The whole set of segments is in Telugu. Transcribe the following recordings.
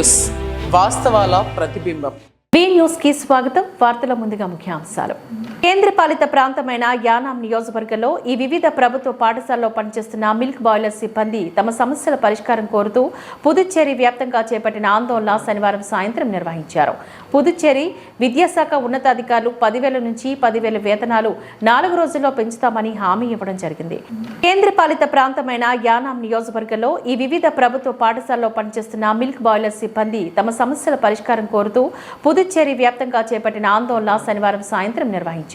న్యూస్, వాస్తవాల ప్రతిబింబం. బి న్యూస్ కి స్వాగతం. వార్తల ముందుగా ముఖ్యాంశాలు. కేంద్రపాలిత ప్రాంతమైన యానాం నియోజకవర్గంలో ఈ వివిధ ప్రభుత్వ పాఠశాలలో పనిచేస్తున్న మిల్క్ బాయిలర్ సిబ్బంది తమ సమస్యల పరిష్కారం కోరుతూ పుదుచ్చేరి వ్యాప్తంగా చేపట్టిన ఆందోళన శనివారం సాయంత్రం నిర్వహించారు. పుదుచ్చేరి విద్యాశాఖ ఉన్నతాధికారులు 10,000 నుంచి 10,000 వేతనాలు 4 రోజుల్లో పెంచుతామని హామీ ఇవ్వడం జరిగింది. కేంద్రపాలిత ప్రాంతమైన యానాం నియోజకవర్గంలో ఈ వివిధ ప్రభుత్వ పాఠశాలలో పనిచేస్తున్న మిల్క్ బాయిలర్ సిబ్బంది తమ సమస్యల పరిష్కారం కోరుతూ పుదుచ్చేరి వ్యాప్తంగా చేపట్టిన ఆందోళన శనివారం సాయంత్రం నిర్వహించారు.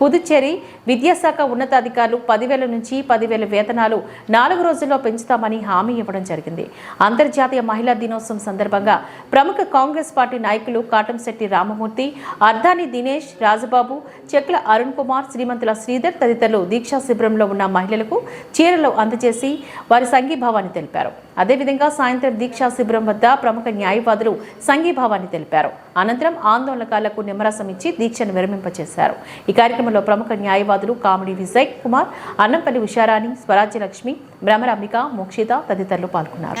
పుదుచ్చేరి విద్యాశాఖ ఉన్నతాధికారులు 10,000 నుంచి 10,000 వేతనాలు 4 రోజుల్లో పెంచుతామని హామీ ఇవ్వడం జరిగింది. అంతర్జాతీయ మహిళా దినోత్సవం సందర్భంగా ప్రముఖ కాంగ్రెస్ పార్టీ నాయకులు కాటంశెట్టి రామమూర్తి, అర్ధాని దినేష్, రాజబాబు, చెక్ల అరుణ్ కుమార్, శ్రీమంతుల శ్రీధర్ తదితరులు దీక్షా శిబిరంలో ఉన్న మహిళలకు చీరలు అందజేసి వారి సంఘీభావాన్ని తెలిపారు. అదేవిధంగా సాయంత్రం దీక్షా శిబిరం వద్ద ప్రముఖ న్యాయవాదులు సంఘీభావాన్ని తెలిపారు. అనంతరం ఆందోళనకారులకు నిమ్మరసం ఇచ్చి దీక్షను విరమింపచేశారు. ఈ కార్యక్రమంలో ప్రముఖ న్యాయవాదులు కామిడి విజయ్ కుమార్, అన్నంపల్లి ఉషారాణి, స్వరాజ్యలక్ష్మి, భ్రమరాంబిక, మోక్షిత తదితరులు పాల్గొన్నారు.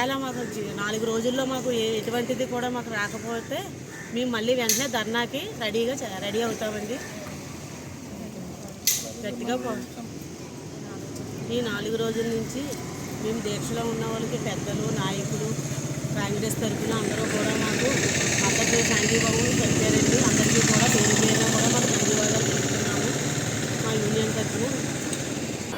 4 రోజుల్లో మాకు ఎటువంటిది కూడా మాకు రాకపోతే మేము మళ్ళీ వెంటనే ధర్నాకి రెడీ అవుతామండి. గట్టిగా ఈ 4 రోజుల నుంచి మేము దీక్షలో ఉన్న వాళ్ళకి పెద్దలు, నాయకులు, కాంగ్రెస్ తరఫున అందరూ కూడా మాకు మద్దతు సంఘీభావం తెలిపారండి. అందరికీ కూడా పేరు పేరున కూడా మాకు ధన్యవాదాలు తెలుపుతున్నాము మా యూనియన్ తరఫున.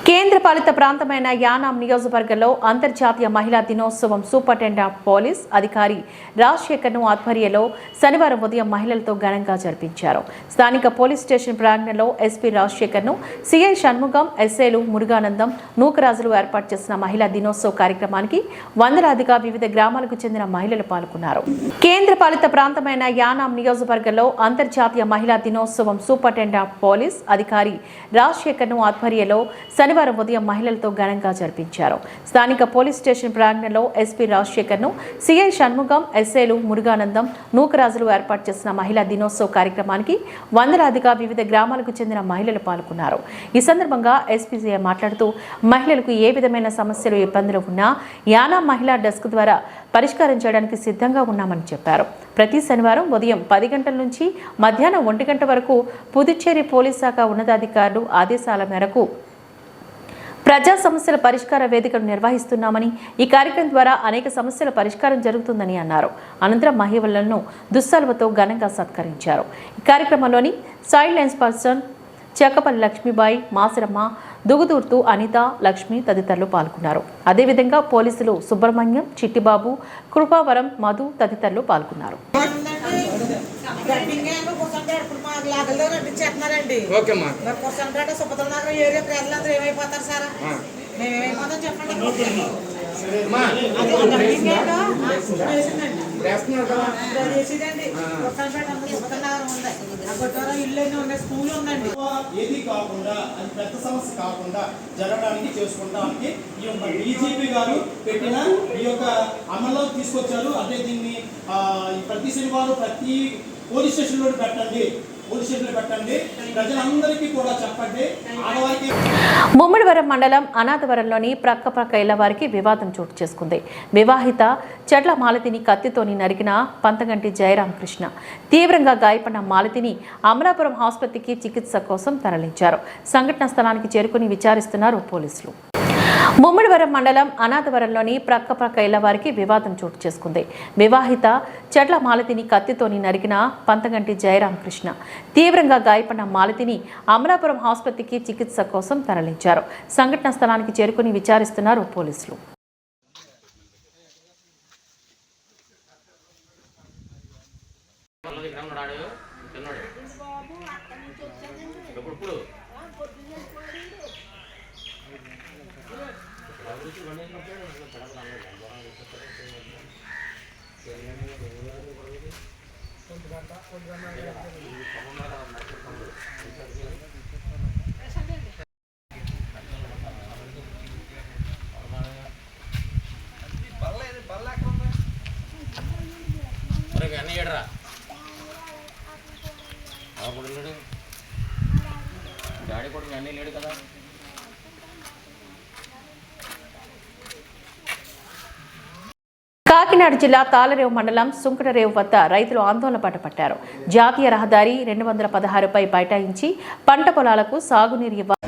కేంద్రపాలిత ప్రాంతమైన యానాం నియోజకవర్గంలో అంతర్జాతీయ మహిళా దినోత్సవం సూపరింటెండెంట్ ఆఫ్ పోలీస్ అధికారి రాజశేఖర్ను ఆధ్వర్యంలో శనివారం ఉదయం మహిళలతో ఘనంగా జరిపించారు. స్థానిక పోలీస్ స్టేషన్ ప్రాంగణంలో ఎస్పీ రాజశేఖర్ను సిఐ షణ్ముగం, ఎస్ఐలు మురుగానందం, నూకరాజులు ఏర్పాటు చేసిన మహిళా దినోత్సవ కార్యక్రమానికి వందలాదిగా వివిధ గ్రామాలకు చెందిన మహిళలు పాల్గొన్నారు. కేంద్రపాలిత ప్రాంతమైన యానాం నియోజకవర్గంలో అంతర్జాతీయ మహిళా దినోత్సవం సూపరింటెండెంట్ ఆఫ్ పోలీస్ అధికారి రాజశేఖర్ను ఆధ్వర్యంలో శనివారం ఉదయం మహిళలతో ఘనంగా జరిపించారు. స్థానిక పోలీస్ స్టేషన్ ప్రాంగణంలో ఎస్పీ రాజశేఖర్ను సిఐ షణ్ముగం, ఎస్ఐలు మురుగానందం, నూకరాజులు ఏర్పాటు చేసిన మహిళా దినోత్సవ కార్యక్రమానికి వందలాదిగా వివిధ గ్రామాలకు చెందిన మహిళలు పాల్గొన్నారు. ఈ సందర్భంగా ఎస్పీసీఐ మాట్లాడుతూ మహిళలకు ఏ విధమైన సమస్యలు, ఇబ్బందులు ఉన్నా యానాం మహిళా డెస్క్ ద్వారా పరిష్కారం చేయడానికి సిద్ధంగా ఉన్నామని చెప్పారు. ప్రతి శనివారం ఉదయం 10 గంటల నుంచి మధ్యాహ్నం 1 గంట వరకు పుదుచ్చేరి పోలీస్ శాఖ ఉన్నతాధికారులు ఆదేశాల మేరకు ప్రజా సమస్యల పరిష్కార వేదికను నిర్వహిస్తున్నామని, ఈ కార్యక్రమం ద్వారా అనేక సమస్యల పరిష్కారం జరుగుతుందని అన్నారు. అనంతరం మహిళలను దుస్సలువతో ఘనంగా సత్కరించారు. ఈ కార్యక్రమంలోని సైల్డ్ లైన్స్ పర్సన్ చెక్కపల్లి లక్ష్మీబాయి, మాసిరమ్మ, దుగుదూర్తు అనిత, లక్ష్మి తదితరులు పాల్గొన్నారు. అదేవిధంగా పోలీసులు సుబ్రహ్మణ్యం, చిట్టిబాబు, కృపావరం, మధు తదితరులు పాల్గొన్నారు. ఏది కాకుండా అది పెద్ద సమస్య కాకుండా జరగడానికి చేసుకోవడానికి ఈ యొక్క డీజీపీ గారు పెట్టిన ఈ యొక్క అమల్లో తీసుకొచ్చారు. అదే దీన్ని ప్రతి శనివారం ప్రతి పోలీస్ స్టేషన్లో పెట్టండి, ప్రజలందరికీ కూడా చెప్పండి. ముమ్మడివరం మండలం అనాథవరంలోని ప్రక్క ఇళ్ల వారికి వివాదం చోటు చేసుకుంది. వివాహిత చెట్ల మాలతిని కత్తితోని నరికిన పంతగంటి జయరామకృష్ణ. తీవ్రంగా గాయపడిన మాలతిని అమలాపురం ఆసుపత్రికి చికిత్స కోసం తరలించారు. సంఘటన స్థలానికి చేరుకుని విచారిస్తున్నారు పోలీసులు. ముమ్మడివరం మండలం అనాథవరంలోని ప్రక్క ఇళ్ల వారికి వివాదం చోటు చేసుకుంది. వివాహిత చెట్ల మాలతిని కత్తితోని నరికిన పంతగంటి జయరామకృష్ణ. తీవ్రంగా గాయపడిన మాలతిని అమలాపురం ఆసుపత్రికి చికిత్స కోసం తరలించారు. సంఘటన స్థలానికి చేరుకుని విచారిస్తున్నారు పోలీసులు. డాడీ కూడా అన్నీ లేడు కదా. కాకినాడ జిల్లా తాళరేవు మండలం సుంకటరేవు వద్ద రైతులు ఆందోళన బాట పట్టారు. జాతీయ రహదారి 216పై బైఠాయించి పంట పొలాలకు సాగునీరు ఇవ్వాలి.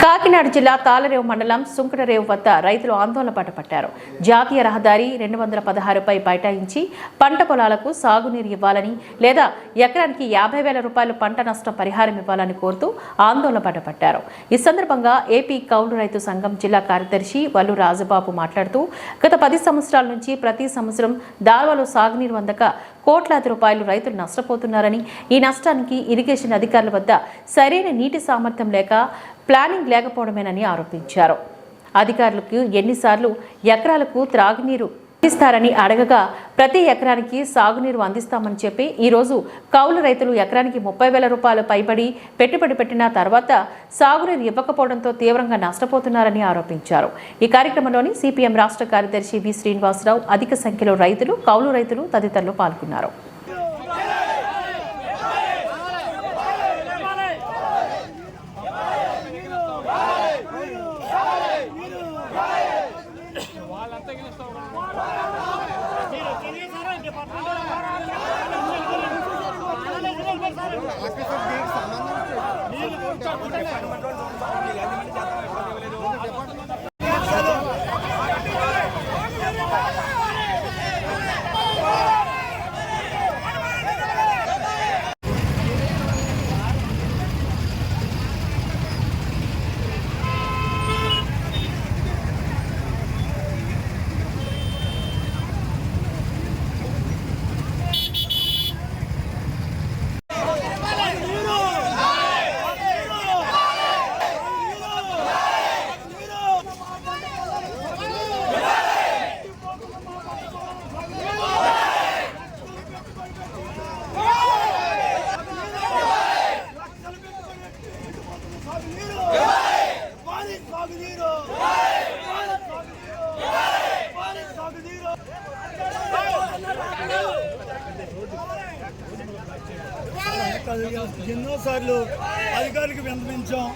కాకినాడ జిల్లా తాళరేవు మండలం సుంకటరేవు వద్ద రైతులు ఆందోళన బాట పట్టారు. జాతీయ రహదారి 216పై బైఠాయించి పంట పొలాలకు సాగునీరు ఇవ్వాలని లేదా ఎకరానికి 50,000 రూపాయలు పంట నష్టం పరిహారం ఇవ్వాలని కోరుతూ ఆందోళన బాట పట్టారు. ఈ సందర్భంగా ఏపీ కౌలు రైతు సంఘం జిల్లా కార్యదర్శి వల్లు రాజబాబు మాట్లాడుతూ గత 10 సంవత్సరాల నుంచి ప్రతి సంవత్సరం దాల్వాలో సాగునీరు అందక కోట్లాది రూపాయలు రైతులు నష్టపోతున్నారని, ఈ నష్టానికి ఇరిగేషన్ అధికారుల వద్ద సరైన నీటి సామర్థ్యం లేక ప్లానింగ్ లేకపోవడమేనని ఆరోపించారు. అధికారులకు ఎన్నిసార్లు ఎకరాలకు త్రాగునీరు ఇస్తారని అడగగా ప్రతి ఎకరానికి సాగునీరు అందిస్తామని చెప్పి ఈరోజు కౌలు రైతులు ఎకరానికి 30,000 రూపాయలు పైబడి పెట్టుబడి పెట్టిన తర్వాత సాగునీరు ఇవ్వకపోవడంతో తీవ్రంగా నష్టపోతున్నారని ఆరోపించారు. ఈ కార్యక్రమంలోని సిపిఎం రాష్ట్ర కార్యదర్శి వి శ్రీనివాసరావు, అధిక సంఖ్యలో రైతులు, కౌలు రైతులు తదితరులు పాల్గొన్నారు. ఎన్నోసార్లు అధికారికి విన్నవించాం.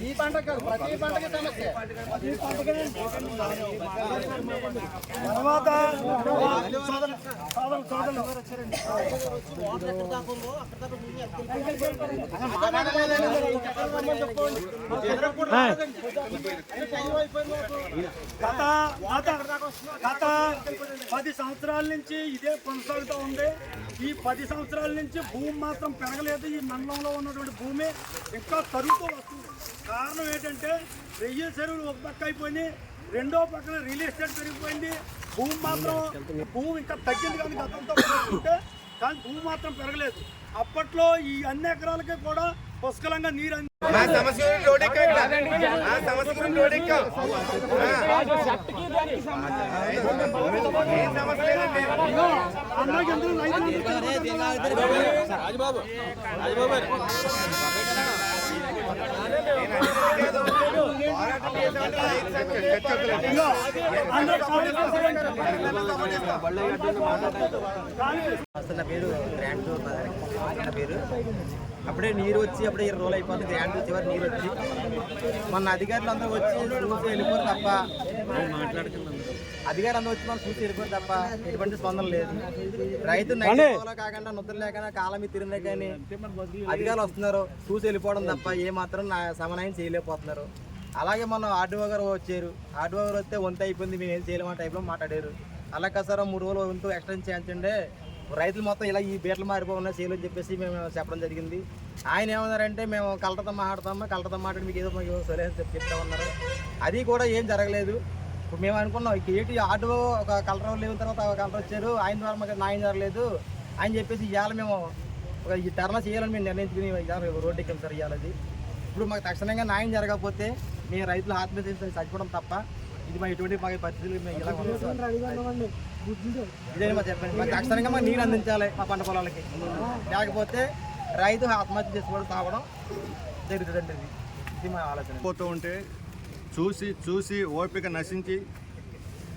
ఈ పంట కాదు, ప్రతి పంటకి సమస్య. తర్వాత గత 10 సంవత్సరాల నుంచి ఇదే కొనసాగుతూ ఉంది. ఈ 10 సంవత్సరాల నుంచి భూమి మాత్రం పెరగలేదు. ఈ మండలంలో ఉన్నటువంటి భూమి ఇంకా తరుగుతూ వస్తుంది. కారణం ఏంటంటే రెయ్యి చెరువులు ఒక పక్క అయిపోయింది, రెండో పక్కన రియల్ ఎస్టేట్ పెరిగిపోయింది. భూమి ఇంకా తగ్గింది కానీ గతంతో పోల్చుకుంటే, కానీ భూమి మాత్రం పెరగలేదు. అప్పట్లో ఈ అన్ని ఎకరాలకి కూడా పుష్కలంగా నీరు పేరు గ్రాండ్ పేరు. అప్పుడే నీరు వచ్చి అప్పుడే 20 రోజులు అయిపోతుంది. గ్రాండ్ చివరి నీరు వచ్చి మొన్న అధికారులు అందరూ వచ్చి చూసి వెళ్ళిపోరు తప్ప అధికారులు వచ్చి మనం చూసి వెళ్ళిపోరు తప్ప ఎటువంటి స్పందన లేదు. రైతు నైట్లో కాకుండా నిద్ర లేకుండా కాలం మీద తిరిగినా కానీ అధికారులు వస్తున్నారు చూసి వెళ్ళిపోవడం తప్ప ఏ మాత్రం సమన్వయం చేయలేకపోతున్నారు. అలాగే మనం ఆర్డీఓ గారు వచ్చారు. ఆర్డీఓ గారు వస్తే వంతు అయిపోయింది, మేము ఏం చేయలేము ఆ టైప్లో మాట్లాడారు. అలా కదా సార్ 3 రోజులు వంతు ఎక్స్టెండ్ చేయించండి, రైతులు మొత్తం ఇలా ఈ బీటలు మారిపోఉన్నాయి చేయలేని చెప్పేసి మేము చెప్పడం జరిగింది. ఆయన ఏమన్నారంటే మేము కలెక్టర్తో మాట్లాడి మీకు ఏదో సొల్యూషన్ చెప్తా ఉన్నారు. అది కూడా ఏం జరగలేదు. ఇప్పుడు మేము అనుకున్నాం ఏంటి ఆర్డీఓ ఒక కలెక్టర్ లేని తర్వాత కలెక్టర్ వచ్చారు, ఆయన ద్వారా మాకు న్యాయం జరగలేదు అని చెప్పేసి ఇవాళ మేము ఈ ధర్నా చేయాలని మేము నిర్ణయించుకుని రోడ్డు ఎక్కాం సార్. ఇవాళ అది ఇప్పుడు మాకు తక్షణంగా న్యాయం జరగకపోతే మేము రైతులు ఆత్మహత్య చచ్చిపోవడం తప్ప ఇది మా ఎటువంటి మాకు పరిస్థితులు మేము ఇలా ఇదే మా చెప్పండి. మాకు తక్షణంగా మాకు నీళ్ళు అందించాలి మా పంట పొలాలకి, లేకపోతే రైతు ఆత్మహత్య చేసుకోవడం తాగడం జరుగుతుందండి. ఇది మా ఆలోచన. పోతూ ఉంటే చూసి ఓపిక నశించి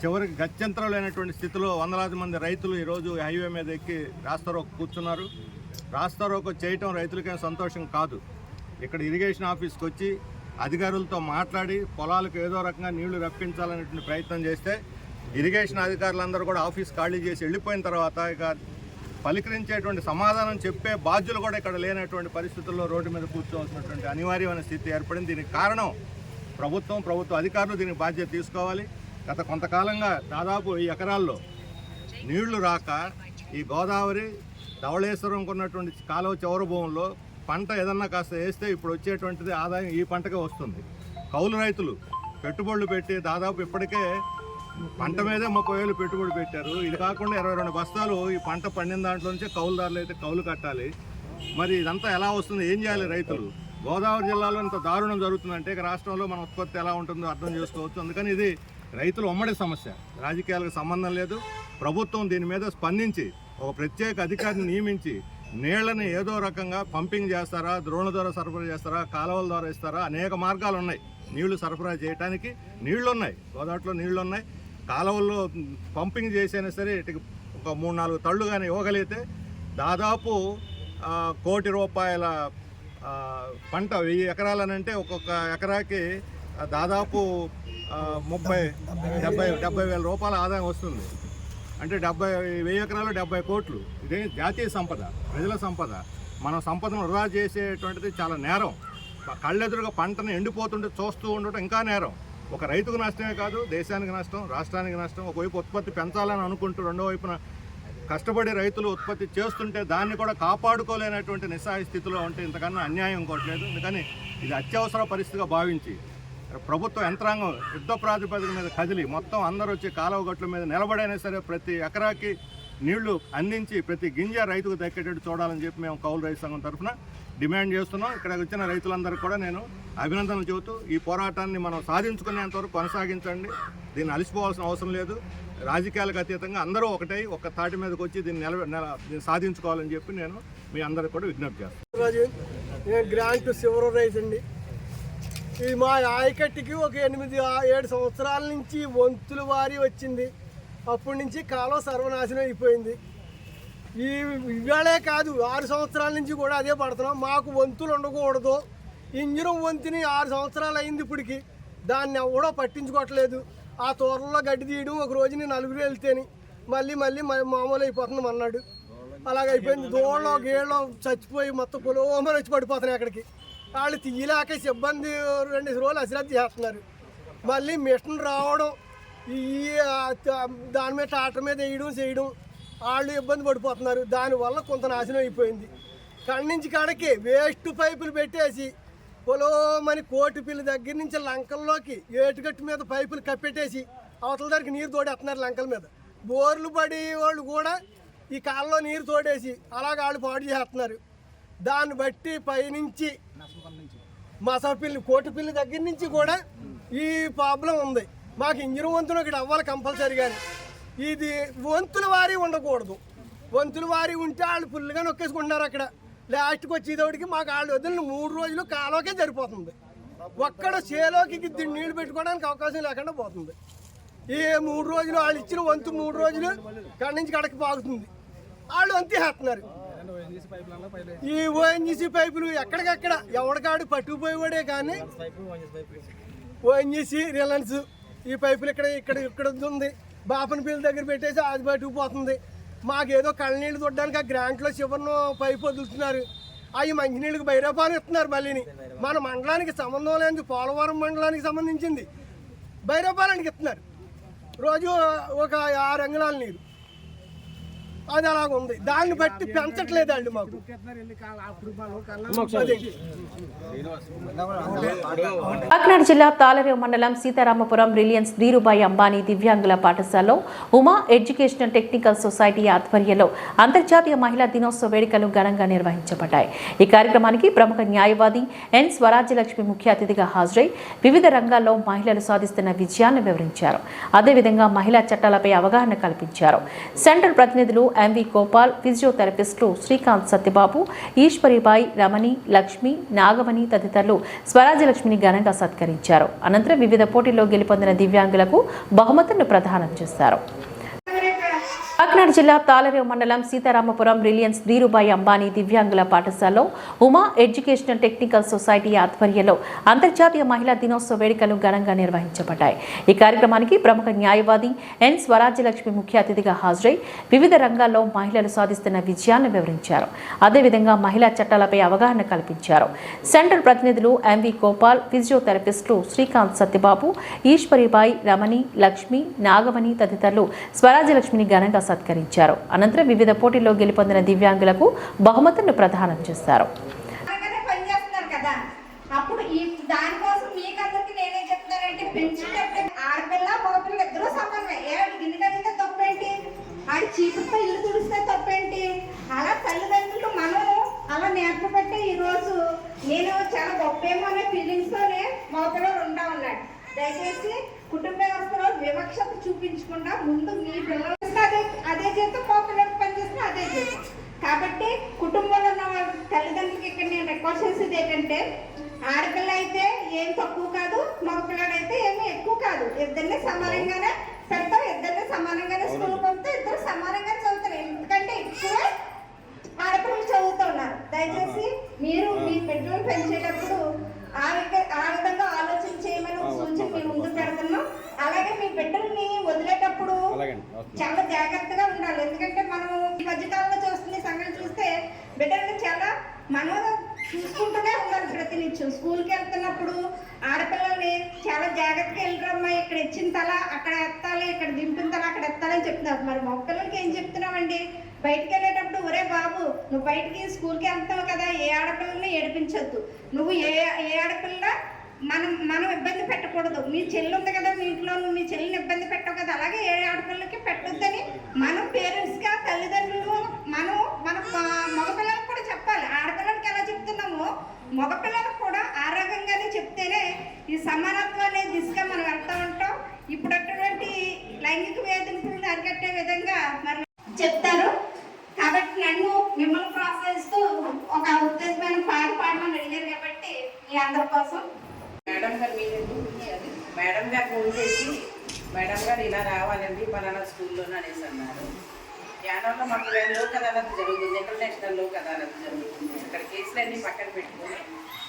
చివరికి గత్యంతరం లేనటువంటి స్థితిలో వందలాది మంది రైతులు ఈరోజు హైవే మీద ఎక్కి రాస్తారోకో కూర్చున్నారు. రాస్తారోకో చేయటం రైతులకేం సంతోషం కాదు. ఇక్కడ ఇరిగేషన్ ఆఫీస్కి వచ్చి అధికారులతో మాట్లాడి పొలాలకు ఏదో రకంగా నీళ్లు రప్పించాలనేటువంటి ప్రయత్నం చేస్తే ఇరిగేషన్ అధికారులందరూ కూడా ఆఫీస్ ఖాళీ చేసి వెళ్ళిపోయిన తర్వాత ఇక పలికరించేటువంటి సమాధానం చెప్పే బాధ్యులు కూడా ఇక్కడ లేనటువంటి పరిస్థితుల్లో రోడ్డు మీద కూర్చోవలసినటువంటి అనివార్యమైన స్థితి ఏర్పడింది. దీనికి కారణం ప్రభుత్వ అధికారులు దీనికి బాధ్యత తీసుకోవాలి. గత కొంతకాలంగా దాదాపు ఈ ఎకరాల్లో నీళ్లు రాక ఈ గోదావరి ధవళేశ్వరంకు ఉన్నటువంటి కాలువ చివరి భూముల్లో పంట ఏదన్నా కాస్త వేస్తే ఇప్పుడు వచ్చేటువంటిది ఆదాయం ఈ పంటకే వస్తుంది. కౌలు రైతులు పెట్టుబడులు పెట్టి దాదాపు ఇప్పటికే పంట మీదే 30,000 పెట్టుబడి పెట్టారు. ఇది కాకుండా 22 బస్తాలు ఈ పంట పండిన దాంట్లో నుంచే కౌలుదారులు అయితే కౌలు కట్టాలి. మరి ఇదంతా ఎలా వస్తుంది, ఏం చేయాలి రైతులు? గోదావరి జిల్లాలో ఇంత దారుణం జరుగుతుందంటే ఇక రాష్ట్రంలో మన ఉత్పత్తి ఎలా ఉంటుందో అర్థం చేసుకోవచ్చు. అందుకని ఇది రైతుల ఉమ్మడి సమస్య, రాజకీయాలకు సంబంధం లేదు. ప్రభుత్వం దీని మీద స్పందించి ఒక ప్రత్యేక అధికారిని నియమించి నీళ్లని ఏదో రకంగా పంపింగ్ చేస్తారా, ద్రోణుల ద్వారా సరఫరా చేస్తారా, కాలువల ద్వారా ఇస్తారా, అనేక మార్గాలు ఉన్నాయి నీళ్లు సరఫరా చేయడానికి. నీళ్లు ఉన్నాయి, గోదావరిలో నీళ్లు ఉన్నాయి. కాలువల్లో పంపింగ్ చేసైనా సరే ఒక 3-4 తళ్ళు కానీ ఇవ్వగలిగితే దాదాపు 1 కోటి రూపాయల పంట 1000 ఎకరాలనంటే ఒక్కొక్క ఎకరాకి దాదాపు 70 వేల రూపాయల ఆదాయం వస్తుంది. అంటే 1000 ఎకరాలు 70 కోట్లు. ఇదే జాతీయ సంపద, ప్రజల సంపద. మనం సంపదను వృధా చేసేటువంటిది చాలా నేరం. కళ్ళెదురుగా పంటను ఎండిపోతుంటే చూస్తూ ఉండటం ఇంకా నేరం. ఒక రైతుకు నష్టమే కాదు, దేశానికి నష్టం, రాష్ట్రానికి నష్టం. ఒకవైపు ఉత్పత్తి పెంచాలని అనుకుంటూ రెండో వైపున కష్టపడి రైతులు ఉత్పత్తి చేస్తుంటే దాన్ని కూడా కాపాడుకోలేనటువంటి నిస్సహాయ స్థితిలో ఉంటే ఇంతకన్నా అన్యాయం ఇంకోట్లేదు. అందుకని ఇది అత్యవసర పరిస్థితిగా భావించి ప్రభుత్వ యంత్రాంగం యుద్ధ ప్రాతిపదిక మీద కదిలి మొత్తం అందరూ వచ్చి కాలువ గట్ల మీద నిలబడైనా సరే ప్రతి ఎకరాకి నీళ్లు అందించి ప్రతి గింజ రైతుకు దక్కేటట్టు చూడాలని చెప్పి మేము కౌలు రైతు సంఘం తరఫున డిమాండ్ చేస్తున్నాం. ఇక్కడ వచ్చిన రైతులందరికీ కూడా నేను అభినందనలు చెబుతూ ఈ పోరాటాన్ని మనం సాధించుకునేంత వరకు కొనసాగించండి. దీన్ని అలసిపోవాల్సిన అవసరం లేదు. రాజకీయాలకు అతీతంగా అందరూ ఒకటై ఒక్క తాటి మీదకి వచ్చి దీన్ని సాధించుకోవాలని చెప్పి నేను మీ అందరికి కూడా విజ్ఞప్తి చేస్తాను. గ్రాంట్ శివరావు రైతు అండి. ఈ మా ఆయకట్టుకి ఒక 8-7 సంవత్సరాల నుంచి వంతుల వారి వచ్చింది. అప్పటి నుంచి కాలం సర్వనాశనం అయిపోయింది. ఇవాళే కాదు 6 సంవత్సరాల నుంచి కూడా అదే పడుతున్నాం. మాకు వంతులు ఉండకూడదు. ఇంజనం వంతుని 6 సంవత్సరాలు అయింది ఇప్పటికి. దాన్ని ఎవడో పట్టించుకోవట్లేదు. ఆ తోరలో గడ్డి తీయడం, ఒక రోజుని 4 వెళ్తేని మళ్ళీ మామూలు అయిపోతుంది అన్నాడు. అలాగైపోయింది. దోళ్ళలో గేళ్ళలో చచ్చిపోయి మొత్తం పొలోమని వచ్చి పడిపోతున్నాయి అక్కడికి. వాళ్ళు తీయలేక సిబ్బంది 2 రోజులు అశ్రద్ధ చేస్తున్నారు. మళ్ళీ మిషన్ రావడం, ఈ దాని మీద ట్రాక్టర్ మీద వేయడం చేయడం, వాళ్ళు ఇబ్బంది పడిపోతున్నారు. దానివల్ల కొంత నాశనం అయిపోయింది. నుంచి కాడకి వేస్ట్ పైపులు పెట్టేసి పొలోమని కోటిపిల్లి దగ్గర నుంచి లంకల్లోకి ఏటుగట్టు మీద పైపులు కప్పెట్టేసి అవతల దగ్గరికి నీరు తోడేస్తున్నారు. లంకల మీద బోర్లు పడి వాళ్ళు కూడా ఈ కాలంలో నీరు తోడేసి అలాగ వాళ్ళు పాడు చేస్తున్నారు. దాన్ని బట్టి పైనుంచి మసపిల్లి కోటిపిల్లి దగ్గర నుంచి కూడా ఈ ప్రాబ్లం ఉంది. మాకు ఇంజన్ వంతులు ఇక్కడ అవ్వాలి కంపల్సరీగాని. ఇది వంతుల వారి ఉండకూడదు. వంతుల వారి ఉంటే వాళ్ళు ఫుల్గా నొక్కేసుకుంటున్నారు. అక్కడ లాస్ట్కి వచ్చేటోడికి మాకు వాళ్ళు వదిలిన 3 రోజులు కాలువకే సరిపోతుంది. ఒక్కడ చేలోకి నీళ్లు పెట్టుకోవడానికి అవకాశం లేకుండా పోతుంది. ఈ 3 రోజులు వాళ్ళు ఇచ్చిన వంతు 3 రోజులు కాడ నుంచి కడకి పాగుతుంది. వాళ్ళు అంతే వేస్తున్నారు. ఈ ఓఎన్జీసీ పైపులు ఎక్కడికక్కడ ఎవడికాడు పట్టుకుపోయేవాడే కానీ ఓఎన్జీసీ రిలయన్స్ ఈ పైపులు ఇక్కడ ఉంది. బాపనపల్లి దగ్గర పెట్టేసి అది పట్టుకుపోతుంది. మాకేదో కళ్ళనీళ్ళు తొట్టడానికి ఆ గ్రాంట్లో చివరిన పైపు వదులుతున్నారు. అవి మంచినీళ్ళకి బైరాపాలు ఇస్తున్నారు. మళ్ళీని మన మండలానికి సంబంధం లేని పోలవరం మండలానికి సంబంధించింది బైరాపాలానికి ఇస్తున్నారు. రోజు ఒక 6 అంగుళాల నీరు అది అలాగ ఉంది. దాన్ని బట్టి పెంచట్లేదండి మాకు. కాకినాడ జిల్లా తాళరేవు మండలం సీతారామపురం రిలయన్స్ ధీరుభాయ్ అంబానీ దివ్యాంగుల పాఠశాలలో ఉమా ఎడ్యుకేషనల్ టెక్నికల్ సొసైటీ ఆధ్వర్యంలో అంతర్జాతీయ మహిళా దినోత్సవ వేడుకలు ఘనంగా నిర్వహించబడ్డాయి. ఈ కార్యక్రమానికి ప్రముఖ న్యాయవాది ఎన్ స్వరాజ్యలక్ష్మి ముఖ్య అతిథిగా హాజరై వివిధ రంగాల్లో మహిళలు సాధిస్తున్న విజయాలను వివరించారు. అదేవిధంగా మహిళా చట్టాలపై అవగాహన కల్పించారు. సెంట్రల్ ప్రతినిధులు ఎంవి గోపాల్, ఫిజియోథెరపిస్టులు శ్రీకాంత్ సత్యబాబు, ఈశ్వరిబాయి, రమణి, లక్ష్మి, నాగమణి తదితరులు స్వరాజ్యలక్ష్మిని ఘనంగా సత్కరించారు. అనంతరం వివిధ పోటీల్లో గెలుపొందిన దివ్యాంగులకు బహుమతులను ప్రదానం చేశారు. కాకినాడ జిల్లా తాళరేవు మండలం సీతారామపురం రిలయన్స్ ధీరుభాయ్ అంబానీ దివ్యాంగుల పాఠశాలలో ఉమా ఎడ్యుకేషనల్ టెక్నికల్ సొసైటీ ఆధ్వర్యంలో అంతర్జాతీయ మహిళా దినోత్సవ వేడుకలు ఘనంగా నిర్వహించబడ్డాయి. ఈ కార్యక్రమానికి ప్రముఖ న్యాయవాది ఎన్ స్వరాజ్యలక్ష్మి ముఖ్య అతిథిగా హాజరై వివిధ రంగాల్లో మహిళలు సాధిస్తున్న విజయాలను వివరించారు. అదేవిధంగా మహిళా చట్టాలపై అవగాహన కల్పించారు. సెంట్రల్ ప్రతినిధులు ఎంవి గోపాల్, ఫిజియోథెరపిస్టులు శ్రీకాంత్ సత్యబాబు, ఈశ్వరిబాయి, రమణి, లక్ష్మి, నాగమణి తదితరులు స్వరాజ్యలక్ష్మిని ఘనంగా సత్కరించారు. అనంతరం వివిధ పోటీల్లో గెలుపొందిన దివ్యాంగులకు బహుమతులను ప్రదానం చేశారు. అప్పుడు ఈ దానికోసం మీకందరికి నేనే చెప్తానంటే పెంచేటప్పుడు ఆడపిల్ల మగపిల్ల ఇద్దరూ సమానమే. గిన్నె కడిగితే తప్పేంటి, ఆడి చీపుతో ఇల్లు తుడిస్తే తప్పేంటి? అలా తల్లిదండ్రులు మనం అలా నేర్పబట్టే ఈరోజు నేను చాలా గొప్పేమో అనే ఫీలింగ్స్తోనే మగపిల్లలు ఉంటా ఉన్నాడు. దయచేసి కుటుంబ వ్యవస్థలో వివక్షత చూపించకుండా ముందు మీ పిల్లలు అదే జీతం, మా పిల్లలకు పనిచేస్తున్నా అదే జీతం. కాబట్టి కుటుంబంలో ఉన్న తల్లిదండ్రులకి ఇక్కడ నేను రిక్వెస్ట్ చేసేది ఏంటంటే, ఆడపిల్ల అయితే ఏం తక్కువ కాదు, మగపిల్లడైతే ఏమీ ఎక్కువ కాదు. ఇద్దరిని సమానంగానే పెడతాం, ఇద్దరిని సమానంగానే స్కూల్ పంపితే ఇద్దరు సమానంగానే చదువుతారు. ఎందుకంటే ఎక్కువ ఆడపిల్లలు చదువుతున్నారు. దయచేసి మీరు మీ బిడ్డలు పెంచేటప్పుడు ఆ విధంగా ఆలోచన చేయమని సూచన మీ ముందు పెడుతున్నాం. అలాగే మీ బిడ్డల్ని వదిలేటప్పుడు చాలా జాగ్రత్తగా ఉండాలి. ఎందుకంటే మనం ఈ మధ్యకాలంలో చూస్తున్న సంగతి చూస్తే బిడ్డల్ని చాలా మనం చూసుకుంటూనే ఉండాలి. ప్రతినిత్యం స్కూల్కి వెళ్తున్నప్పుడు ఆడపిల్లల్ని చాలా జాగ్రత్తగా వెళ్ళరమ్మా, ఇక్కడ ఇచ్చిన తల అక్కడ ఎత్తాలి, ఇక్కడ దింపిన తల అక్కడ ఎత్తాలని చెప్తున్నారు. మరి మగ పిల్లలకి ఏం చెప్తున్నామండి? బయటికి వెళ్ళేటప్పుడు ఒరే బాబు, నువ్వు బయటికి స్కూల్కి వెళ్తావు కదా, ఏ ఆడపిల్లల్ని ఏడిపించొద్దు. నువ్వు ఏ ఆడపిల్ల మనం ఇబ్బంది పెట్టకూడదు. మీ చెల్లి ఉంది కదా మీ ఇంట్లో, నువ్వు మీ చెల్లిని ఇబ్బంది పెట్టవు కదా, అలాగే ఏ ఆడపిల్లలకి పెట్టొద్దని మనం పేరెంట్స్గా తల్లిదండ్రులు మన మగపిల్లలకు కూడా చెప్పాలి. ఆడపిల్లలకి ఎలా చెప్తున్నామో మగపిల్లలకు కూడా ఆ రకంగానే చెప్తేనే ఈ సమానత్వాన్ని దిశగా మనం వెళ్తూ ఉంటాం. ఇప్పుడు అటువంటి లైంగిక వేధింపులను అరికట్టే విధంగా మరి చెప్తారు. కాబట్టి నన్ను మిమ్మల్ని ప్రోత్సహిస్తూ ఒక ఉత్తేజమైన పాడమని అడిగారు. కాబట్టి మీ అందరి కోసం మేడం గారు మేడం గారు ఫోన్ చేసి, మేడం గారు ఇలా రావాలండి పలానా స్కూల్లోనే అనేసి అన్నారు. యానంలో మాకు లోక్ అదాలత్ జరుగుతుంది, ఇంటర్నేషనల్ లోక్ అదాలత్ జరుగుతుంది. ఇక్కడ కేసులన్నీ పక్కన పెట్టుకుని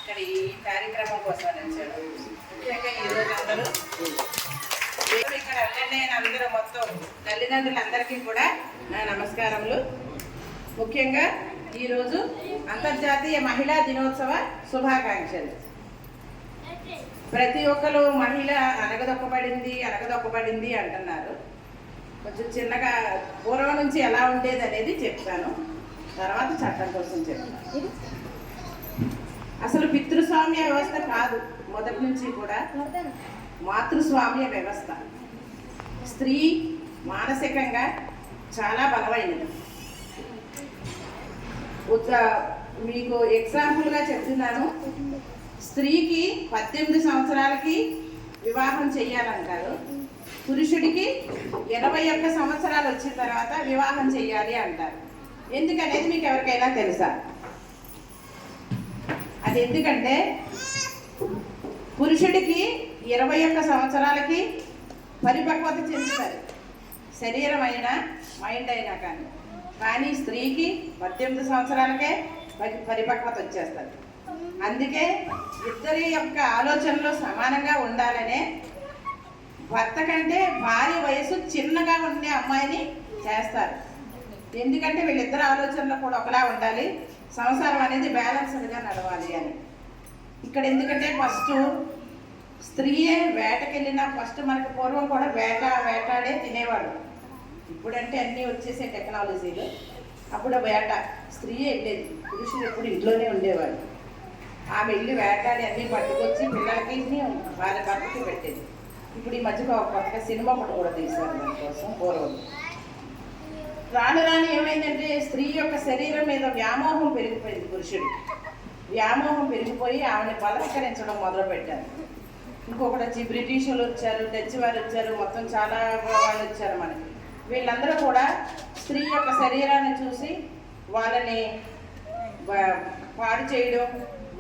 ఇక్కడ ఈ కార్యక్రమం కోసం వచ్చాడు. ముఖ్యంగా ఈరోజు అందరూ ఇక్కడ అటెండ్ అయిన అందరూ మొత్తం తల్లిదండ్రులందరికీ కూడా నా నమస్కారములు. ముఖ్యంగా ఈరోజు అంతర్జాతీయ మహిళా దినోత్సవ శుభాకాంక్షలు. ప్రతి ఒక్కరు మహిళ అనగదొక్కబడింది అంటున్నారు. కొంచెం చిన్నగా పూర్వం నుంచి ఎలా ఉండేది అనేది చెప్తాను, తర్వాత చట్టం కోసం చెప్తాను. అసలు పితృస్వామ్య వ్యవస్థ కాదు, మొదటి నుంచి కూడా మాతృస్వామ్య వ్యవస్థ. స్త్రీ మానసికంగా చాలా బలమైనది. మీకు ఎగ్జాంపుల్గా చెప్తున్నాను. స్త్రీకి 18 సంవత్సరాలకి వివాహం చెయ్యాలంటారు, పురుషుడికి 21 సంవత్సరాలు వచ్చిన తర్వాత వివాహం చెయ్యాలి అంటారు. ఎందుకనేది మీకు ఎవరికైనా తెలుసా? అది ఎందుకంటే పురుషుడికి 21 సంవత్సరాలకి పరిపక్వత చెందుతారు, శరీరం అయినా మైండ్ అయినా. కానీ స్త్రీకి 18 సంవత్సరాలకే పరిపక్వత వచ్చేస్తుంది. అందుకే ఇద్దరి యొక్క ఆలోచనలు సమానంగా ఉండాలనే భర్త కంటే భార్య వయసు చిన్నగా ఉండే అమ్మాయిని చేస్తారు. ఎందుకంటే వీళ్ళిద్దరు ఆలోచనలు కూడా ఒకలా ఉండాలి, సంసారం అనేది బ్యాలెన్స్డ్గా నడవాలి అని. ఇక్కడ ఎందుకంటే ఫస్ట్ స్త్రీయే వేటకెళ్ళినా ఫస్ట్ మనకి పూర్వం కూడా వేటాడే తినేవాడు. ఇప్పుడంటే అన్నీ వచ్చేసే టెక్నాలజీలు. అప్పుడు వేట స్త్రీయే వెళ్ళేది, పురుషులు ఎప్పుడు ఇంట్లోనే ఉండేవాడు. ఆమె వెళ్ళి వేటాడి అన్నీ పట్టుకొచ్చి పిల్లలకి వాళ్ళ భర్తకి పెట్టేది. ఇప్పుడు ఈ మధ్య కొత్తగా సినిమా కూడా తీశారు దానికోసం. పూర్వం రాను రాను ఏమైందంటే స్త్రీ యొక్క శరీరం మీద వ్యామోహం పెరిగిపోయింది. పురుషుడు వ్యామోహం పెరిగిపోయి ఆమెను బలహీకరించడం మొదలుపెట్టారు. ఇంకొకటి వచ్చి బ్రిటిష్ వాళ్ళు వచ్చారు, డచ్ వారు వచ్చారు, మొత్తం చాలా వాళ్ళు వచ్చారు మనకి. వీళ్ళందరూ కూడా స్త్రీ యొక్క శరీరాన్ని చూసి వాళ్ళని పాడు చేయడం,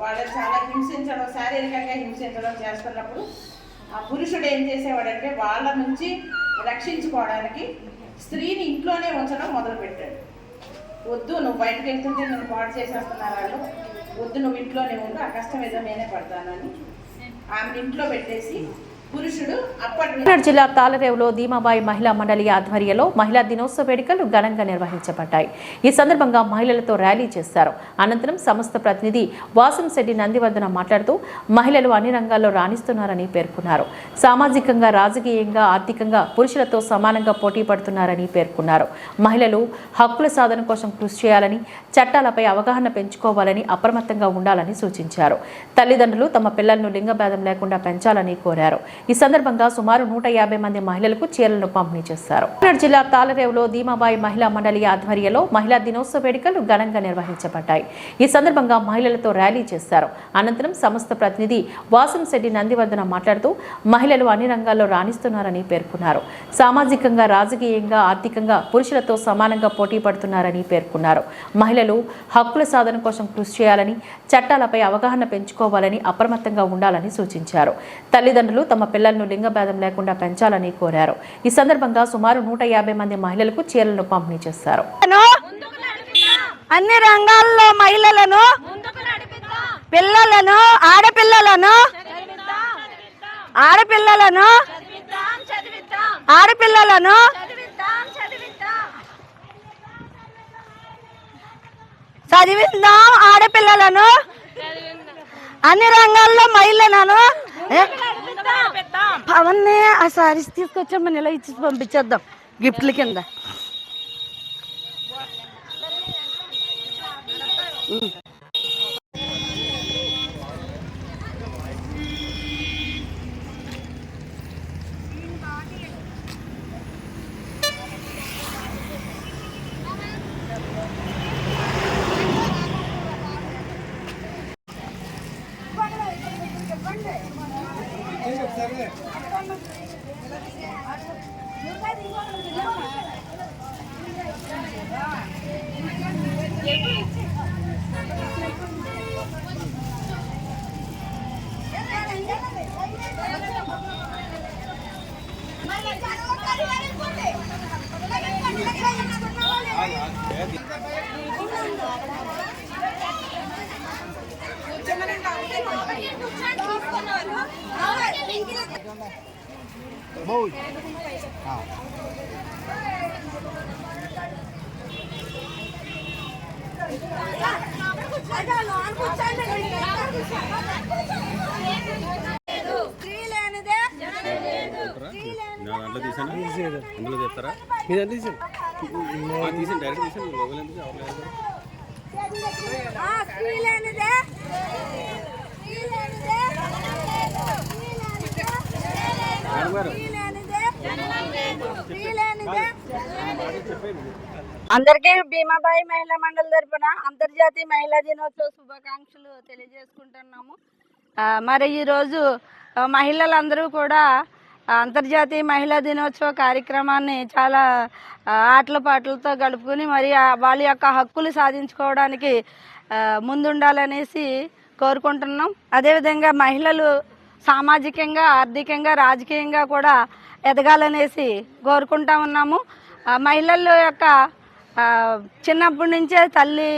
వాళ్ళని చాలా హింసించడం, శారీరకంగా హింసించడం చేస్తున్నప్పుడు ఆ పురుషుడు ఏం చేసేవాడంటే వాళ్ళ నుంచి రక్షించుకోవడానికి స్త్రీని ఇంట్లోనే ఉంచడం మొదలుపెట్టాడు. వద్దు, నువ్వు బయటకు వెళ్తుంటే నేను పాడు చేసేస్తున్నారు వాళ్ళు, వద్దు నువ్వు ఇంట్లోనే ఉండు, ఆ కష్టం ఏదో నేనే పడతానని ఆమె ఇంట్లో పెట్టేసి పురుషుడు కాకినాడ జిల్లా తాళరేవులో ధీమాబాయి మహిళా మండలి ఆధ్వర్యంలో మహిళా దినోత్సవ వేడుకలు ఘనంగా నిర్వహించబడ్డాయి. ఈ సందర్భంగా మహిళలతో ర్యాలీ చేశారు. అనంతరం సంస్థ ప్రతినిధి వాసంశెట్టి నందివర్ధన మాట్లాడుతూ మహిళలు అన్ని రంగాల్లో రాణిస్తున్నారని పేర్కొన్నారు. సామాజికంగా, రాజకీయంగా, ఆర్థికంగా పురుషులతో సమానంగా పోటీ పడుతున్నారని పేర్కొన్నారు. మహిళలు హక్కుల సాధన కోసం కృషి చేయాలని, చట్టాలపై అవగాహన పెంచుకోవాలని, అప్రమత్తంగా ఉండాలని సూచించారు. తల్లిదండ్రులు తమ పిల్లలను లింగభేదం లేకుండా పెంచాలని కోరారు. ఈ సందర్భంగా సుమారు 150 మంది మహిళలకు చీరలను పంపిణీ చేశారు. కాకినాడ జిల్లా తాళరేవులో ధీమాబాయి మహిళా మండలి ఆధ్వర్యంలో మహిళా దినోత్సవ వేడుకలు ఘనంగా నిర్వహించబడ్డాయి. ఈ సందర్భంగా మహిళలతో ర్యాలీ చేశారు. అనంతరం సంస్థ ప్రతినిధి వాసంశెట్టి నందివర్ధన మాట్లాడుతూ మహిళలు అన్ని రంగాల్లో రాణిస్తున్నారని పేర్కొన్నారు. సామాజికంగా, రాజకీయంగా, ఆర్థికంగా పురుషులతో సమానంగా పోటీ పడుతున్నారని పేర్కొన్నారు. మహిళలు హక్కుల సాధన కోసం కృషి చేయాలని, చట్టాలపై అవగాహన పెంచుకోవాలని, అప్రమత్తంగా ఉండాలని సూచించారు. తల్లిదండ్రులు తమ పిల్లలను లింగభేదం లేకుండా పెంచాలని కోరారు. ఈ సందర్భంగా సుమారు 150 మంది మహిళలకు చీరలను పంపిణీ చేశారు. అన్ని రంగాల్లో మహిళలను, పిల్లలను, ఆడపిల్లలను చదివిద్దాం, ఆడపిల్లలను అన్ని రంగాల్లో మహిళలను అవన్నీ ఆ సారీస్ తీసుకొచ్చామని ఇలా ఇచ్చి పంపించేద్దాం గిఫ్ట్ల కింద. అందరికీ భీమాబాయి మహిళా మండలి తరపున అంతర్జాతీయ మహిళా దినోత్సవ శుభాకాంక్షలు తెలియజేసుకుంటున్నాము. మరి ఈరోజు మహిళలందరూ కూడా అంతర్జాతీయ మహిళా దినోత్సవ కార్యక్రమాన్ని చాలా ఆటల పాటలతో గడుపుకుని మరి వాళ్ళ యొక్క హక్కులు సాధించుకోవడానికి ముందుండాలనేసి కోరుకుంటున్నాం. అదేవిధంగా మహిళలు సామాజికంగా, ఆర్థికంగా, రాజకీయంగా కూడా ఎదగాలనేసి కోరుకుంటా ఉన్నాము. మహిళల యొక్క చిన్నప్పటి నుంచే తల్లి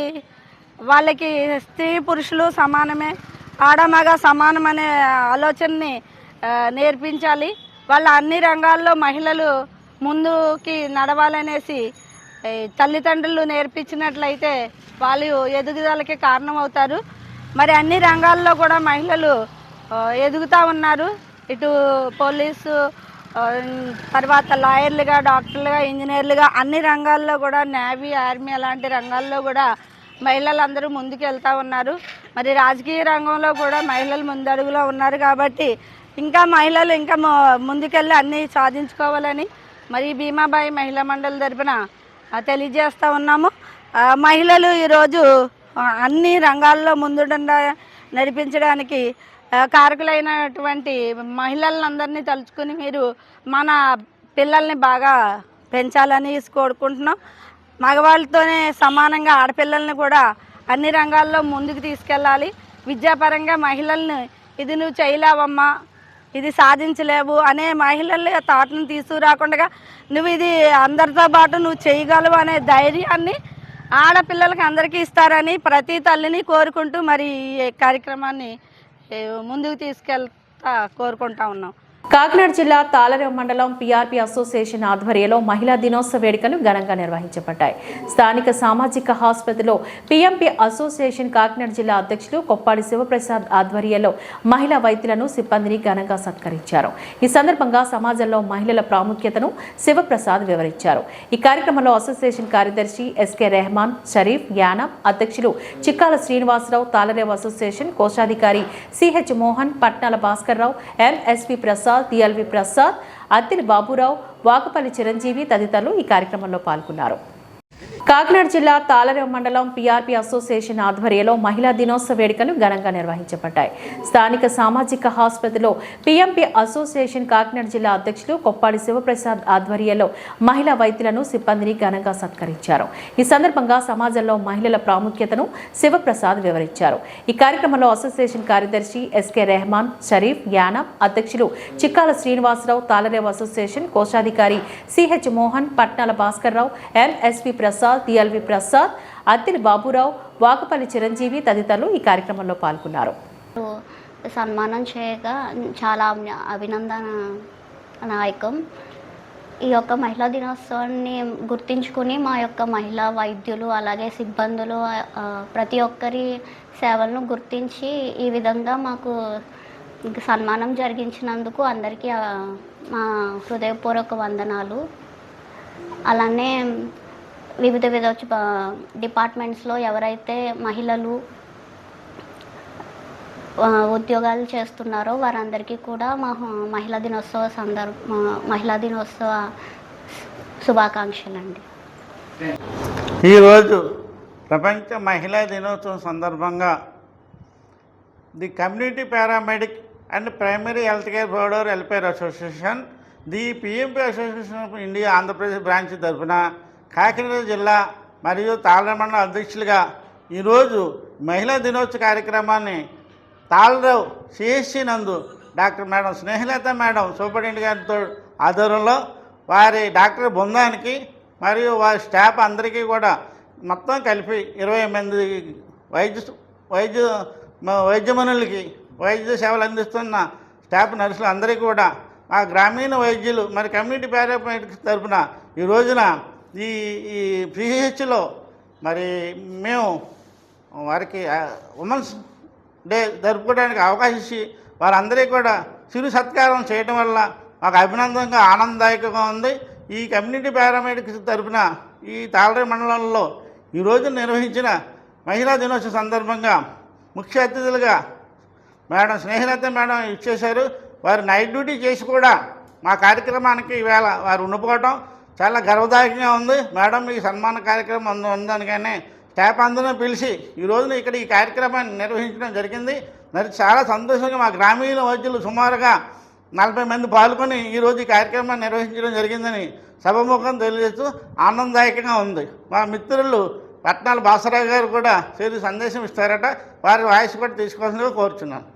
వాళ్ళకి స్త్రీ పురుషులు సమానమే, ఆడమగ సమానం అనే ఆలోచనని నేర్పించాలి. వాళ్ళ అన్ని రంగాల్లో మహిళలు ముందుకి నడవాలనేసి తల్లిదండ్రులు నేర్పించినట్లయితే వాళ్ళు ఎదుగుదలకి కారణం అవుతారు. మరి అన్ని రంగాల్లో కూడా మహిళలు ఎదుగుతూ ఉన్నారు. ఇటు పోలీసు, తర్వాత లాయర్లుగా, డాక్టర్లుగా, ఇంజనీర్లుగా అన్ని రంగాల్లో కూడా, నేవీ, ఆర్మీ అలాంటి రంగాల్లో కూడా మహిళలందరూ ముందుకు వెళ్తూ ఉన్నారు. మరి రాజకీయ రంగంలో కూడా మహిళలు ముందడుగులో ఉన్నారు. కాబట్టి ఇంకా మహిళలు ఇంకా ముందుకెళ్ళి అన్నీ సాధించుకోవాలని మరి భీమాబాయి మహిళా మండలి తరపున తెలియజేస్తూ ఉన్నాము. మహిళలు ఈరోజు అన్ని రంగాల్లో ముందుండా నడిపించడానికి కారకులైనటువంటి మహిళలందరినీ తలుచుకుని మీరు మన పిల్లల్ని బాగా పెంచాలని కోరుకుంటున్నాం. మగవాళ్ళతోనే సమానంగా ఆడపిల్లల్ని కూడా అన్ని రంగాల్లో ముందుకు తీసుకెళ్ళాలి. విద్యాపరంగా మహిళల్ని ఇది నువ్వు చేయలేవమ్మా, ఇది సాధించలేవు అనే మహిళల థాట్ను తీసుకురాకుండా నువ్వు ఇది అందరితో పాటు నువ్వు చేయగలవు అనే ధైర్యాన్ని ఆడపిల్లలకి అందరికీ ఇస్తారని ప్రతి తల్లిని కోరుకుంటూ మరి ఈ కార్యక్రమాన్ని ముందుకు తీసుకెళ్తా కోరుకుంటా ఉన్నాం. కాకినాడ జిల్లా తాళరేవు మండలం పీఆర్పీ అసోసియేషన్ ఆధ్వర్యంలో మహిళా దినోత్సవ వేడుకలు ఘనంగా నిర్వహించబడ్డాయి. స్థానిక సామాజిక ఆసుపత్రిలో పీఎంపీ అసోసియేషన్ కాకినాడ జిల్లా అధ్యక్షులు కొప్పాడి శివప్రసాద్ ఆధ్వర్యంలో మహిళా వైద్యులను సిబ్బందిని ఘనంగా సత్కరించారు. ఈ సందర్భంగా సమాజంలో మహిళల ప్రాముఖ్యతను శివప్రసాద్ వివరించారు. ఈ కార్యక్రమంలో అసోసియేషన్ కార్యదర్శి ఎస్కే రెహమాన్, షరీఫ్, యానం, అధ్యక్షులు చిక్కాల శ్రీనివాసరావు, తాళరేవు అసోసియేషన్ కోశాధికారి CH Mohan, Patnala Bhaskarrao, MSP Prasad, TLV Prasad, Attili Baburao, Vakapalli Chiranjeevi తదితరులు ఈ కార్యక్రమంలో పాల్గొన్నారు. కాకినాడ జిల్లా తాళరేవు మండలం పీఆర్పీ అసోసియేషన్ ఆధ్వర్యంలో మహిళా దినోత్సవ వేడుకలు ఘనంగా నిర్వహించబడ్డాయి. స్థానిక సామాజిక ఆసుపత్రిలో పీఎంపీ అసోసియేషన్ కాకినాడ జిల్లా అధ్యక్షులు కొప్పాడి శివప్రసాద్ ఆధ్వర్యంలో మహిళా వైద్యులను సిబ్బందిని ఘనంగా సత్కరించారు. ఈ సందర్భంగా సమాజంలో మహిళల ప్రాముఖ్యతను శివప్రసాద్ వివరించారు. ఈ కార్యక్రమంలో అసోసియేషన్ కార్యదర్శి ఎస్కే రెహమాన్, షరీఫ్, యానం, అధ్యక్షులు చిక్కాల శ్రీనివాసరావు, తాళరేవు అసోసియేషన్ కోశాధికారి CH Mohan, Patnala Bhaskarrao, MSP Prasad, TLV Prasad, Attili Baburao, Vakapalli Chiranjeevi తదితరులు ఈ కార్యక్రమంలో పాల్గొన్నారు. సన్మానం చేయగా చాలా అభినందనాయకం. ఈ యొక్క మహిళా దినోత్సవాన్ని గుర్తించుకుని మా యొక్క మహిళా వైద్యులు అలాగే సిబ్బందులు ప్రతి ఒక్కరి సేవలను గుర్తించి ఈ విధంగా మాకు సన్మానం జరిగించినందుకు అందరికీ మా హృదయపూర్వక వందనాలు. అలానే వివిధ డిపార్ట్మెంట్స్లో ఎవరైతే మహిళలు ఉద్యోగాలు చేస్తున్నారో వారందరికీ కూడా మా మహిళా దినోత్సవ శుభాకాంక్షలు అండి. ఈరోజు ప్రపంచ మహిళా దినోత్సవం సందర్భంగా the community paramedic and primary health care provider welfare association, the PMP association of India Andhra Pradesh branch తరఫున కాకినాడ జిల్లా మరియు తాళరేవు మండల అధ్యక్షులుగా ఈరోజు మహిళా దినోత్సవ కార్యక్రమాన్ని తాళరేవు సిఎస్సి నందు doctor madam Snehalatha madam superintendent గారితో ఆధ్వర్యంలో వారి డాక్టర్ బృందానికి మరియు వారి స్టాఫ్ అందరికీ కూడా మొత్తం కలిపి 20 మంది వైద్యమనులకి వైద్య సేవలు అందిస్తున్న స్టాఫ్ నర్సులు అందరికీ కూడా మా గ్రామీణ వైద్యులు మరి కమ్యూనిటీ పారామెడిక్స్ తరఫున ఈ రోజున ఈ పిహెచ్లో మరి మేము వారికి ఉమెన్స్ డే జరుపుకోవడానికి అవకాశం ఇచ్చి వారందరికీ కూడా చిరు సత్కారం చేయడం వల్ల మాకు అభినందనగా ఆనందదాయకంగా ఉంది. ఈ కమ్యూనిటీ పారామెడిక్స్ తరఫున ఈ తాళరేవు మండలంలో ఈరోజు నిర్వహించిన మహిళా దినోత్సవ సందర్భంగా ముఖ్య అతిథులుగా మేడం స్నేహలత మేడం ఇచ్చేశారు. వారు నైట్ డ్యూటీ చేసి కూడా మా కార్యక్రమానికి ఈవేళ వారు ఉండిపోవటం చాలా గర్వదాయకంగా ఉంది. మేడం మీకు సన్మాన కార్యక్రమం ఉందనిగానే స్టాఫ్ అందరినీ పిలిచి ఈ రోజున ఇక్కడ ఈ కార్యక్రమాన్ని నిర్వహించడం జరిగింది. మరి చాలా సంతోషంగా మా గ్రామీణ వైద్యులు సుమారుగా 40 మంది పాల్గొని ఈరోజు ఈ కార్యక్రమాన్ని నిర్వహించడం జరిగిందని సభముఖం తెలియజేస్తూ ఆనందదాయకంగా ఉంది. మా మిత్రులు పట్నాల భాస్కరరావు గారు కూడా చేరి సందేశం ఇస్తారట, వారి వాయిస్ కూడా తీసుకోవాల్సిందిగా కోరుచున్నాను.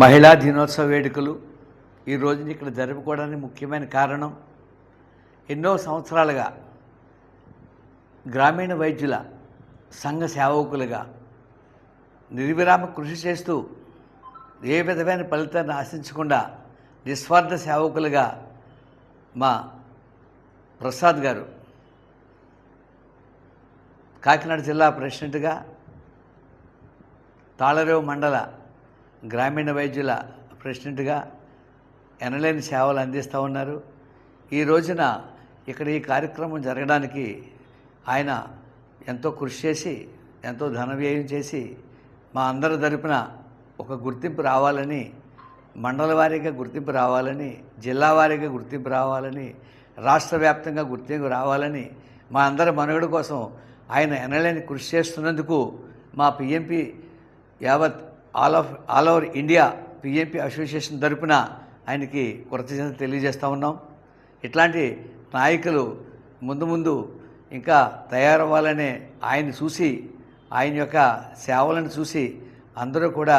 మహిళా దినోత్సవ వేడుకలు ఈ రోజున ఇక్కడ జరుపుకోవడానికి ముఖ్యమైన కారణం ఎన్నో సంవత్సరాలుగా గ్రామీణ వైద్యుల సంఘ సేవకులుగా నిర్విరామ కృషి చేస్తూ ఏ విధమైన ఫలితాన్ని ఆశించకుండా నిస్వార్థ సేవకులుగా మా ప్రసాద్ గారు కాకినాడ జిల్లా ప్రెసిడెంట్గా తాళరేవు మండల గ్రామీణ వైద్యుల ప్రెసిడెంట్గా ఎనలేని సేవలు అందిస్తూ ఉన్నారు. ఈ రోజున ఇక్కడ ఈ కార్యక్రమం జరగడానికి ఆయన ఎంతో కృషి చేసి ఎంతో ధన వ్యయం చేసి మా అందరి తరపున ఒక గుర్తింపు రావాలని, మండల వారీగా గుర్తింపు రావాలని, జిల్లా వారీగా గుర్తింపు రావాలని, రాష్ట్ర వ్యాప్తంగా గుర్తింపు రావాలని, మా అందరి మనుగడ కోసం ఆయన ఎనలేని కృషి చేస్తున్నందుకు మా పిఎంపి యావత్ all over India PMP association తరపున ఆయనకి కృతజ్ఞత తెలియజేస్తూ ఉన్నాం. ఇట్లాంటి నాయకులు ముందు ముందు ఇంకా తయారవ్వాలనే ఆయన చూసి, ఆయన యొక్క సేవలను చూసి అందరూ కూడా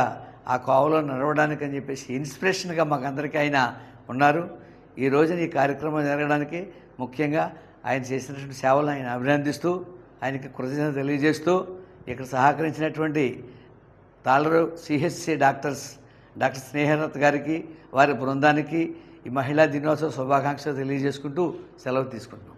ఆ కోవలో నడవడానికి అని చెప్పేసి ఇన్స్పిరేషన్గా మాకందరికీ ఆయన ఉన్నారు. ఈ రోజున ఈ కార్యక్రమం జరగడానికి ముఖ్యంగా ఆయన చేసినటువంటి సేవలను ఆయన అభినందిస్తూ ఆయనకి కృతజ్ఞత తెలియజేస్తూ ఇక్కడ సహకరించినటువంటి తాళరేవు సిహెచ్సి డాక్టర్ స్నేహరత్ గారికి, వారి బృందానికి ఈ మహిళా దినోత్సవ శుభాకాంక్షలు తెలియజేసుకుంటూ సెలవు తీసుకుంటున్నాం.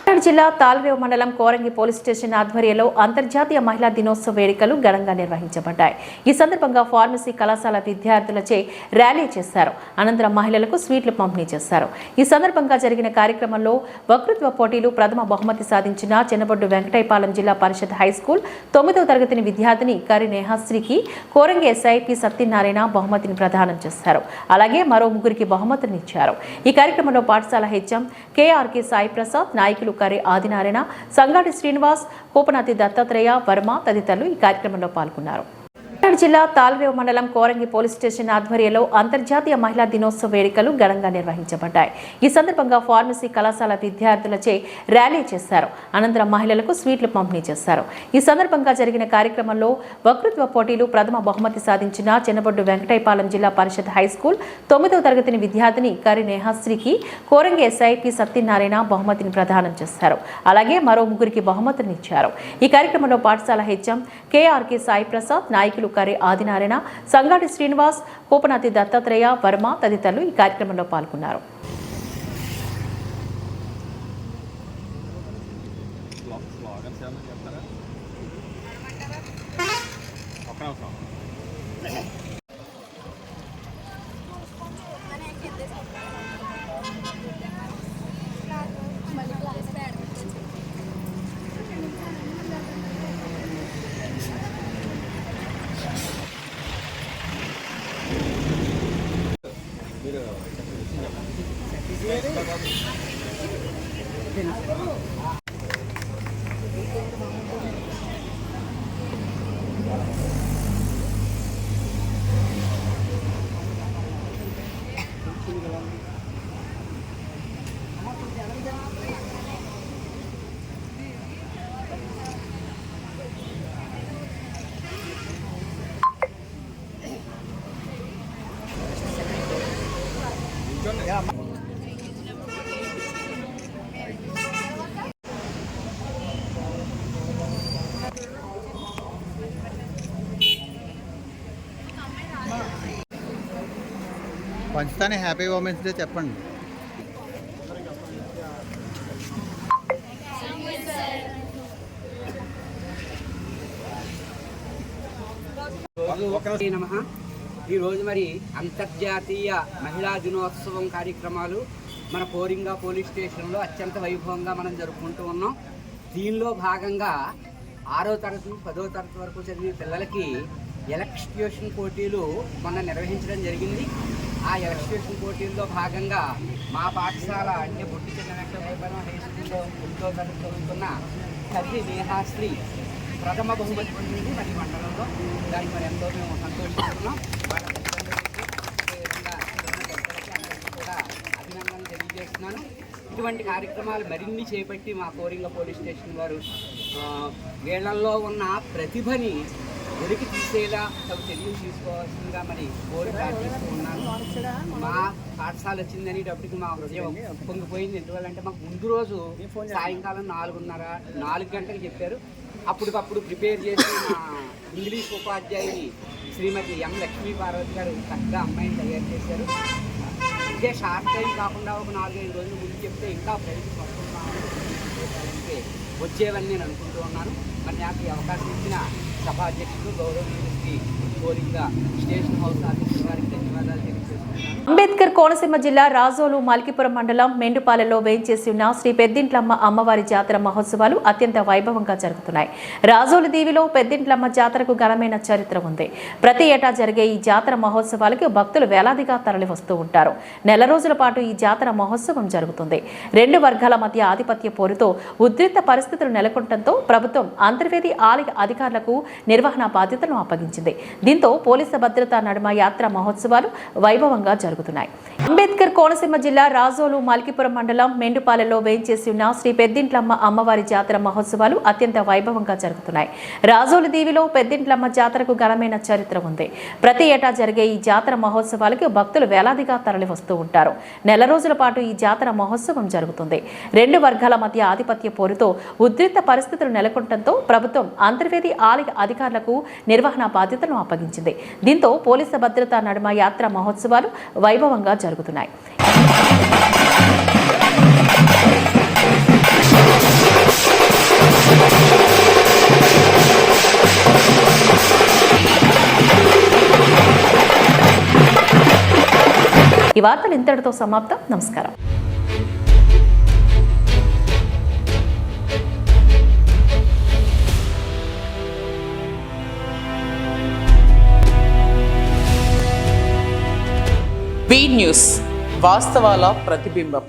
కాకినాడ జిల్లా తాళరేవు మండలం కోరంగి పోలీస్ స్టేషన్ ఆధ్వర్యంలో అంతర్జాతీయ మహిళా దినోత్సవ వేడుకలు ఘనంగా నిర్వహించబడ్డాయి. ఈ సందర్భంగా ఫార్మసీ కళాశాల విద్యార్థులచే ర్యాలీ చేశారు. అనంతరం మహిళలకు స్వీట్లు పంపిణీ చేశారు. ఈ సందర్భంగా జరిగిన కార్యక్రమంలో వక్తృత్వ పోటీలు ప్రథమ బహుమతి సాధించిన చెన్నబొడ్డు వెంకటైపాలెం జిల్లా పరిషత్ హైస్కూల్ 9వ తరగతిని విద్యార్థిని కరి నేహాశ్రీకి కోరంగి ఎస్ఐపి సత్యనారాయణ బహుమతిని ప్రదానం చేశారు. అలాగే మరో ముగ్గురికి బహుమతులనిచ్చారు. ఈ కార్యక్రమంలో పాఠశాల హెచ్ఎం కేఆర్కే సాయి ప్రసాద్, నాయకులు కరి ఆదినారాయణ, సంగాటి శ్రీనివాస్, కోపనాతి దత్తాత్రేయ వర్మ తదితరులు ఈ కార్యక్రమంలో పాల్గొన్నారు. కాకినాడ జిల్లా తాళరేవు మండలం కోరంగి పోలీస్ స్టేషన్ ఆధ్వర్యంలో అంతర్జాతీయ మహిళా దినోత్సవ వేడుకలు ఘనంగా నిర్వహించబడ్డాయి. ఈ సందర్భంగా ఫార్మసీ కళాశాల విద్యార్థులచే ర్యాలీ చేశారు. అనంతరం మహిళలకు స్వీట్లు పంపిణీ చేశారు. ఈ సందర్భంగా జరిగిన కార్యక్రమంలో వక్తృత్వ పోటీలు ప్రథమ బహుమతి సాధించిన చెన్నబొడ్డు వెంకటైపాలెం జిల్లా పరిషత్ హైస్కూల్ 9వ తరగతిని విద్యార్థిని కరి నేహాశ్రీకి కోరంగి ఎస్ఐపి సత్యనారాయణ బహుమతిని ప్రదానం చేశారు. అలాగే మరో ముగ్గురికి బహుమతులనిచ్చారు. ఈ కార్యక్రమంలో పాఠశాల హెచ్ఎం కేఆర్కే సాయి ప్రసాద్, నాయకులు కరి ఆదినారాయణ, సంగాటి శ్రీనివాస్, కోపనాతి దత్తాత్రేయ వర్మ తదితరులు ఈ కార్యక్రమంలో పాల్గొన్నారు. పంచుతానే హ్యాపీ ఉమెన్స్ డే చెప్పండి. ఈరోజు మరి అంతర్జాతీయ మహిళా దినోత్సవం కార్యక్రమాలు మన కోరింగా పోలీస్ స్టేషన్లో అత్యంత వైభవంగా మనం జరుపుకుంటూ ఉన్నాం. దీనిలో భాగంగా 6వ తరగతి 10వ తరగతి వరకు చదివే పిల్లలకి ఎలక్ట్యూషన్ పోటీలు మొన్న నిర్వహించడం జరిగింది. ఆ ఎలక్ట్యూషన్ పోటీల్లో భాగంగా మా పాఠశాల అంటే బొట్టి చిన్న వెంకటైపాలెం హై స్కూల్లో 9వ తరగతి చదువుతున్న కరి నేహాశ్రీ ప్రథమ బహుమతి పొందింది మరి మండలంలో. దానికి మరి ఎంతో మేము సంతోషిస్తున్నాం. వాళ్ళ కూడా అభినందనలు తెలియజేస్తున్నాను. ఇటువంటి కార్యక్రమాలు మరిన్ని చేపట్టి మా కోరింగ పోలీస్ స్టేషన్ వారు వీళ్ళల్లో ఉన్న ప్రతిభని వెలికి తీసేలా తగు చర్యలు తీసుకోవాల్సిందిగా మరి కోరి ప్రార్థిస్తూ ఉన్నాను. మా పాఠశాల వచ్చిందనేటప్పటికి మా హృదయం పొంగిపోయింది. ఎందువల్లంటే మాకు ముందు రోజు సాయంకాలం 4 గంటలకు చెప్పారు. అప్పటికప్పుడు ప్రిపేర్ చేసి మా ఇంగ్లీష్ ఉపాధ్యాయుని శ్రీమతి ఎం లక్ష్మీ పార్వతి గారు చక్కగా అమ్మాయిని తయారు చేశారు. ఇదే షార్ట్ టైం కాకుండా ఒక 4-5 రోజుల ముందు చెప్తే ఇంకా ప్రైజ్ వస్తున్నామంటే వచ్చేవని నేను అనుకుంటూ ఉన్నాను. మరి నాకు ఈ అవకాశం ఇచ్చిన సభాధ్యక్షుడు గౌరవనీయులు Shri Koringa station house officer గారికి ధన్యవాదాలు తెలియజేస్తున్నాను. అంబేద్కర్ కోనసీమ జిల్లా రాజోలు మల్కిపురం మండలం మెండుపాలెలో వేయించేసి ఉన్న శ్రీ పెద్దింట్లమ్మ అమ్మవారి జాతర మహోత్సవాలు అత్యంత వైభవంగా జరుగుతున్నాయి. రాజోలు దీవిలో పెద్దింట్లమ్మ జాతరకు ఘనమైన చరిత్ర ఉంది. ప్రతి ఏటా జరిగే ఈ జాతర మహోత్సవాలకు భక్తులు వేలాదిగా తరలి వస్తూ ఉంటారు. నెల రోజుల పాటు ఈ జాతర మహోత్సవం జరుగుతుంది. రెండు వర్గాల మధ్య ఆధిపత్య పోరుతో ఉద్రిక్త పరిస్థితులు నెలకొనడంతో ప్రభుత్వం అంతర్వేది ఆలయ అధికారులకు నిర్వహణ బాధ్యతలను అప్పగించింది. దీంతో పోలీసు భద్రతా నడుమ యాత్ర మహోత్సవాలు వైభవంగా జరుగుతున్నాయి. అంబేద్కర్ కోనసీమ జిల్లా రాజోలు మల్కిపురం మండలం మెండుపాలెలో వేయించేసి ఉన్న శ్రీ పెద్దింట్లమ్మ అమ్మవారి జాతర మహోత్సవాలు అత్యంత వైభవంగా జరుగుతున్నాయి. రాజోలు దీవిలో పెద్దింట్లమ్మ జాతరకు ఘనమైన చరిత్ర ఉంది. ప్రతి ఏటా జరిగే ఈ జాతర మహోత్సవాలకు భక్తులు వేలాదిగా తరలి వస్తూ ఉంటారు. నెల రోజుల పాటు ఈ జాతర మహోత్సవం జరుగుతుంది. రెండు వర్గాల మధ్య ఆధిపత్య పోరుతో ఉద్రిక్త పరిస్థితులు నెలకొనడంతో ప్రభుత్వం అంతర్వేది ఆలయ అధికారులకు నిర్వహణ బాధ్యతలను అప్పగించింది. దీంతో పోలీసు భద్రతా నడుమ యాత్ర మహోత్సవాలు వైభవంగా జరుగుతున్నాయి. ఈ వార్తలు ఇంతటితో సమాప్తం. నమస్కారం. బీ న్యూస్, వాస్తవాల ప్రతిబింబం.